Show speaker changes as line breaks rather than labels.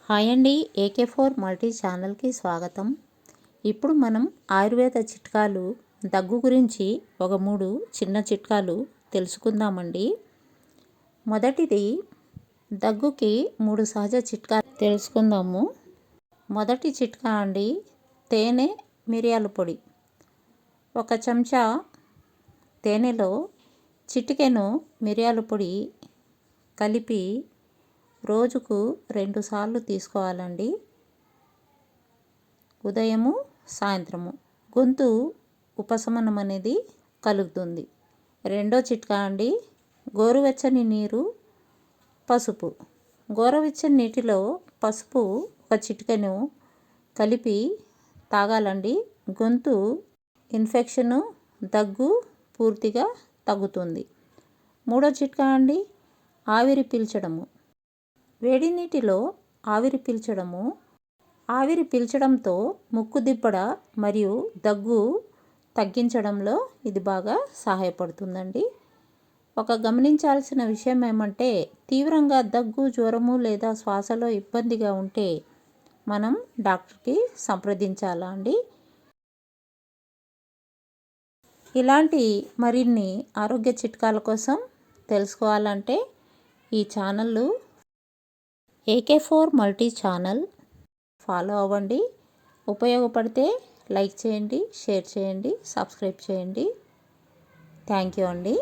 Hi అండి, AK4 multi ఛానల్కి స్వాగతం. ఇప్పుడు మనం ఆయుర్వేద చిట్కాలు దగ్గు గురించి ఒక 3 చిన్న చిట్కాలు తెలుసుకుందామండి. మొదటిది దగ్గుకి 3 సహజ చిట్కాలు తెలుసుకుందాము. మొదటి చిట్కా అండి, తేనె మిరియాల పొడి. 1 చెంచా తేనెలో చిటికెను మిరియాల పొడి కలిపి రోజుకు 2 సార్లు తీసుకోవాలండి. ఉదయము సాయంత్రము గొంతు ఉపశమనం అనేది కలుగుతుంది. రెండో చిట్కా అండి, గోరువెచ్చని నీరు పసుపు. గోరువెచ్చని నీటిలో పసుపు 1 చిటికెను కలిపి తాగాలండి. గొంతు ఇన్ఫెక్షను దగ్గు పూర్తిగా తగ్గుతుంది. మూడో చిట్కా అండి, ఆవిరి పీల్చడము. వేడి నీటిలో ఆవిరి పీల్చడము. ఆవిరి పీల్చడంతో ముక్కు దిబ్బడ మరియు దగ్గు తగ్గించడంలో ఇది బాగా సహాయపడుతుందండి. ఒక గమనించాల్సిన విషయం ఏమంటే, తీవ్రంగా దగ్గు, జ్వరము లేదా శ్వాసలో ఇబ్బందిగా ఉంటే మనం డాక్టర్కి సంప్రదించాలా అండి. ఇలాంటి మరిన్ని ఆరోగ్య చిట్కాల కోసం తెలుసుకోవాలంటే ఈ channel AK4 multi channel follow అవ్వండి. ఉపయోగపడితే లైక్ చేయండి, షేర్ చేయండి, సబ్స్క్రైబ్ చేయండి. థ్యాంక్ యూ అండి.